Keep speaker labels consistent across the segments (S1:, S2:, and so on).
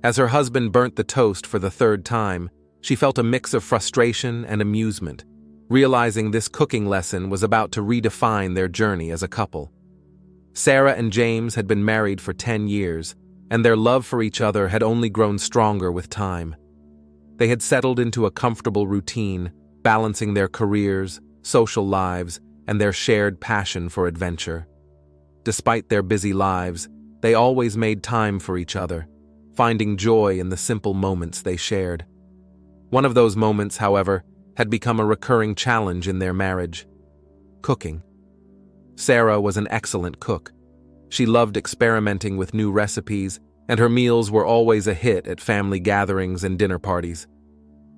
S1: As her husband burnt the toast for the third time, she felt a mix of frustration and amusement, realizing this cooking lesson was about to redefine their journey as a couple. Sarah and James had been married for 10 years, and their love for each other had only grown stronger with time. They had settled into a comfortable routine, balancing their careers, social lives, and their shared passion for adventure. Despite their busy lives, they always made time for each other, finding joy in the simple moments they shared. One of those moments, however, had become a recurring challenge in their marriage: cooking. Sarah was an excellent cook. She loved experimenting with new recipes, and her meals were always a hit at family gatherings and dinner parties.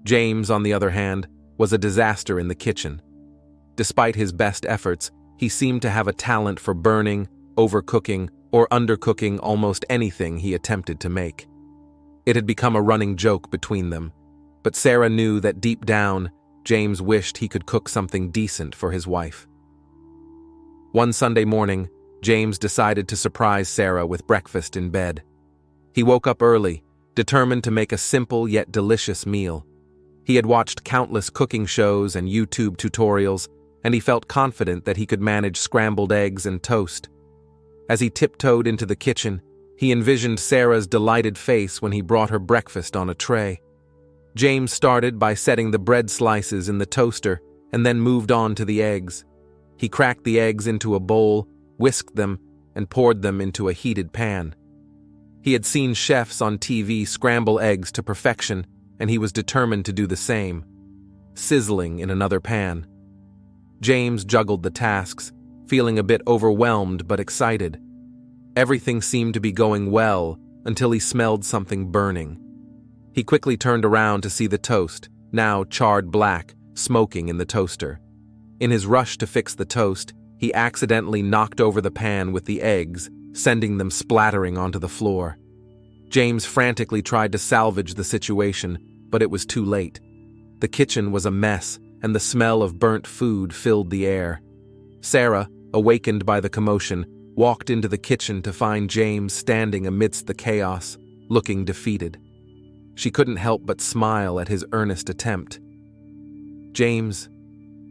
S1: James, on the other hand, was a disaster in the kitchen. Despite his best efforts, he seemed to have a talent for burning, overcooking, or undercooking almost anything he attempted to make. It had become a running joke between them, but Sarah knew that deep down, James wished he could cook something decent for his wife. One Sunday morning, James decided to surprise Sarah with breakfast in bed. He woke up early, determined to make a simple yet delicious meal. He had watched countless cooking shows and YouTube tutorials, and he felt confident that he could manage scrambled eggs and toast. As he tiptoed into the kitchen, he envisioned Sarah's delighted face when he brought her breakfast on a tray. James started by setting the bread slices in the toaster and then moved on to the eggs. He cracked the eggs into a bowl, whisked them, and poured them into a heated pan. He had seen chefs on TV scramble eggs to perfection, and he was determined to do the same, sizzling in another pan. James juggled the tasks, feeling a bit overwhelmed but excited. Everything seemed to be going well until he smelled something burning. He quickly turned around to see the toast, now charred black, smoking in the toaster. In his rush to fix the toast, he accidentally knocked over the pan with the eggs, sending them splattering onto the floor. James frantically tried to salvage the situation, but it was too late. The kitchen was a mess, and the smell of burnt food filled the air. Sarah, awakened by the commotion, walked into the kitchen to find James standing amidst the chaos, looking defeated. She couldn't help but smile at his earnest attempt. "James,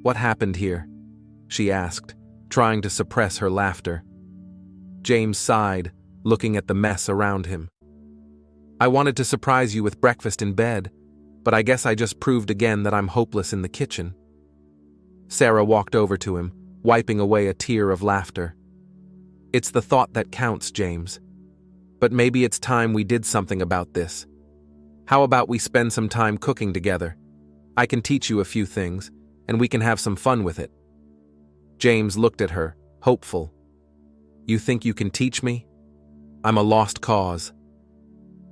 S1: what happened here?" she asked, trying to suppress her laughter. James sighed, looking at the mess around him. "I wanted to surprise you with breakfast in bed, but I guess I just proved again that I'm hopeless in the kitchen." Sarah walked over to him, wiping away a tear of laughter. "It's the thought that counts, James. But maybe it's time we did something about this. How about we spend some time cooking together? I can teach you a few things, and we can have some fun with it." James looked at her, hopeful. "You think you can teach me? I'm a lost cause."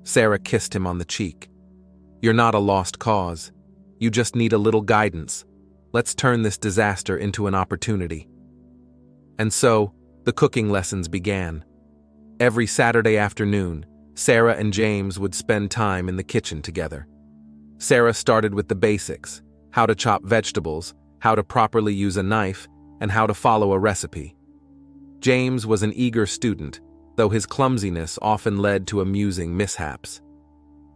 S1: Sarah kissed him on the cheek. "You're not a lost cause. You just need a little guidance. Let's turn this disaster into an opportunity." And so, the cooking lessons began. Every Saturday afternoon, Sarah and James would spend time in the kitchen together. Sarah started with the basics: how to chop vegetables, how to properly use a knife, and how to follow a recipe. James was an eager student, though his clumsiness often led to amusing mishaps.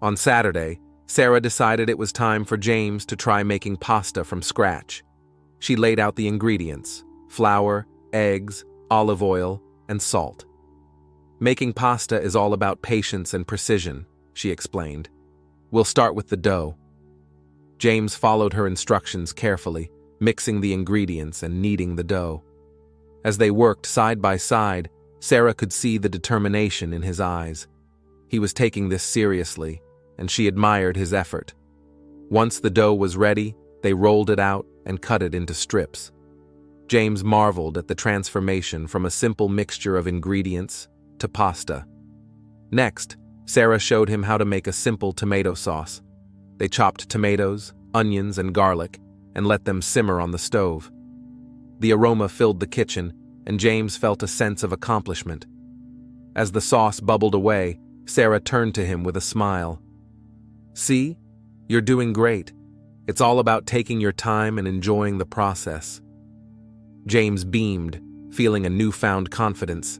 S1: On Saturday, Sarah decided it was time for James to try making pasta from scratch. She laid out the ingredients: flour, eggs, olive oil, and salt. "Making pasta is all about patience and precision," she explained. "We'll start with the dough." James followed her instructions carefully, mixing the ingredients and kneading the dough. As they worked side by side, Sarah could see the determination in his eyes. He was taking this seriously, and she admired his effort. Once the dough was ready, they rolled it out and cut it into strips. James marveled at the transformation from a simple mixture of ingredients to pasta. Next, Sarah showed him how to make a simple tomato sauce. They chopped tomatoes, onions, and garlic, and let them simmer on the stove. The aroma filled the kitchen, and James felt a sense of accomplishment. As the sauce bubbled away, Sarah turned to him with a smile. "See? You're doing great. It's all about taking your time and enjoying the process." James beamed, feeling a newfound confidence.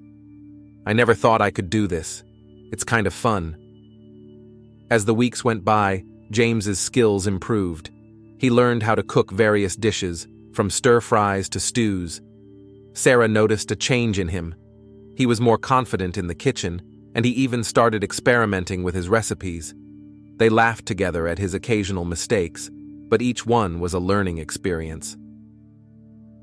S1: "I never thought I could do this. It's kind of fun." As the weeks went by, James's skills improved. He learned how to cook various dishes, from stir-fries to stews. Sarah noticed a change in him. He was more confident in the kitchen, and he even started experimenting with his recipes. They laughed together at his occasional mistakes, but each one was a learning experience.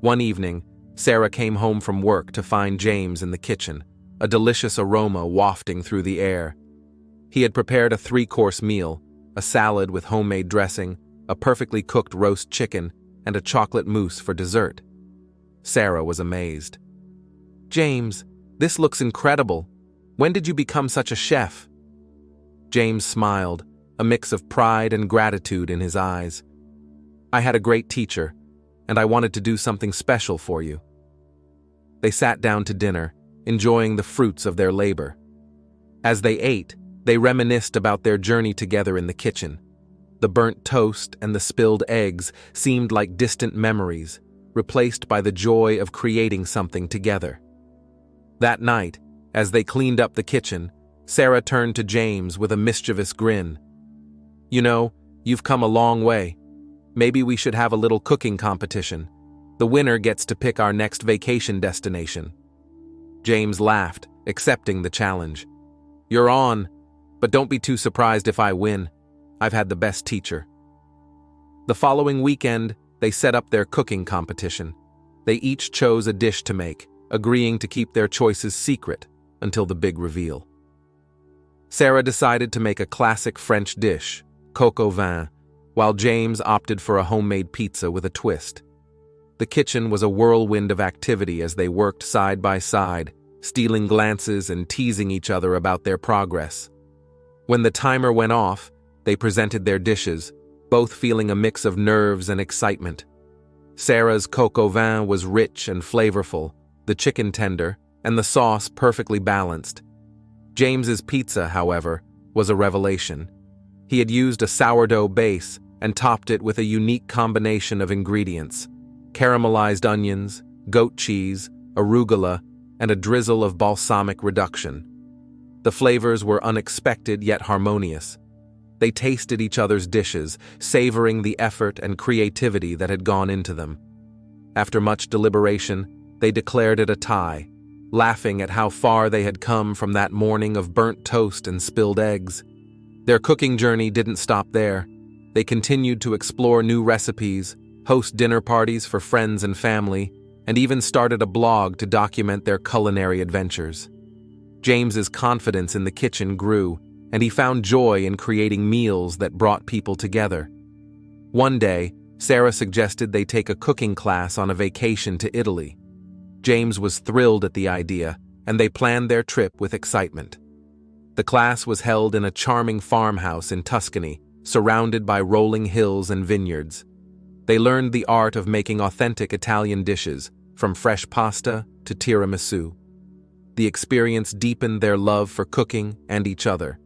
S1: One evening, Sarah came home from work to find James in the kitchen, a delicious aroma wafting through the air. He had prepared a 3-course meal, a salad with homemade dressing, a perfectly cooked roast chicken, and a chocolate mousse for dessert. Sarah was amazed. "James, this looks incredible. When did you become such a chef?" James smiled, a mix of pride and gratitude in his eyes. "I had a great teacher, and I wanted to do something special for you." They sat down to dinner, enjoying the fruits of their labor. As they ate, they reminisced about their journey together in the kitchen. The burnt toast and the spilled eggs seemed like distant memories, replaced by the joy of creating something together. That night, as they cleaned up the kitchen, Sarah turned to James with a mischievous grin. "You know, you've come a long way. Maybe we should have a little cooking competition. The winner gets to pick our next vacation destination." James laughed, accepting the challenge. "You're on, but don't be too surprised if I win. I've had the best teacher." The following weekend, they set up their cooking competition. They each chose a dish to make, agreeing to keep their choices secret until the big reveal. Sarah decided to make a classic French dish, coq au vin, while James opted for a homemade pizza with a twist. The kitchen was a whirlwind of activity as they worked side by side, stealing glances and teasing each other about their progress. When the timer went off, they presented their dishes, both feeling a mix of nerves and excitement. Sarah's coq au vin was rich and flavorful, the chicken tender, and the sauce perfectly balanced. James's pizza, however, was a revelation. He had used a sourdough base and topped it with a unique combination of ingredients: caramelized onions, goat cheese, arugula, and a drizzle of balsamic reduction. The flavors were unexpected yet harmonious. They tasted each other's dishes, savoring the effort and creativity that had gone into them. After much deliberation, they declared it a tie, laughing at how far they had come from that morning of burnt toast and spilled eggs. Their cooking journey didn't stop there. They continued to explore new recipes, host dinner parties for friends and family, and even started a blog to document their culinary adventures. James's confidence in the kitchen grew, and he found joy in creating meals that brought people together. One day, Sarah suggested they take a cooking class on a vacation to Italy. James was thrilled at the idea, and they planned their trip with excitement. The class was held in a charming farmhouse in Tuscany, surrounded by rolling hills and vineyards. They learned the art of making authentic Italian dishes, from fresh pasta to tiramisu. The experience deepened their love for cooking and each other.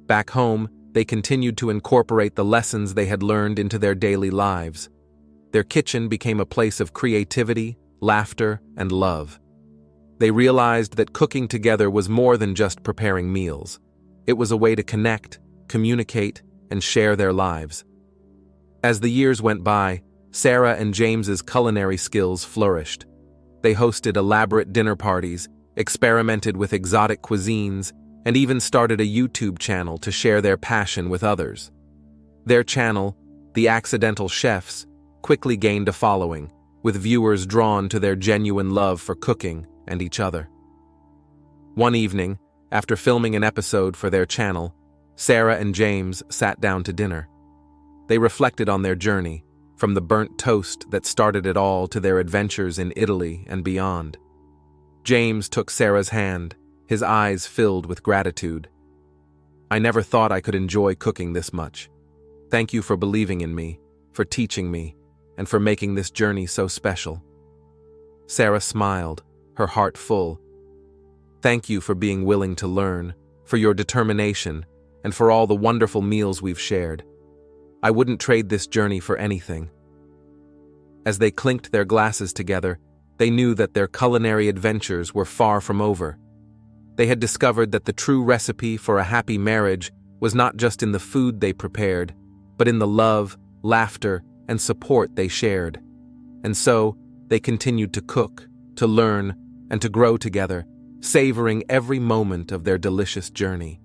S1: Back home, they continued to incorporate the lessons they had learned into their daily lives. Their kitchen became a place of creativity, laughter, and love. They realized that cooking together was more than just preparing meals. It was a way to connect, communicate, and share their lives. As the years went by, Sarah and James's culinary skills flourished. They hosted elaborate dinner parties, experimented with exotic cuisines, and even started a YouTube channel to share their passion with others. Their channel, The Accidental Chefs, quickly gained a following, with viewers drawn to their genuine love for cooking and each other. One evening, after filming an episode for their channel, Sarah and James sat down to dinner. They reflected on their journey, from the burnt toast that started it all to their adventures in Italy and beyond. James took Sarah's hand, his eyes filled with gratitude. "I never thought I could enjoy cooking this much. Thank you for believing in me, for teaching me, and for making this journey so special." Sarah smiled, her heart full. "Thank you for being willing to learn, for your determination, and for all the wonderful meals we've shared. I wouldn't trade this journey for anything." As they clinked their glasses together, they knew that their culinary adventures were far from over. They had discovered that the true recipe for a happy marriage was not just in the food they prepared, but in the love, laughter, and support they shared. And so, they continued to cook, to learn, and to grow together, savoring every moment of their delicious journey.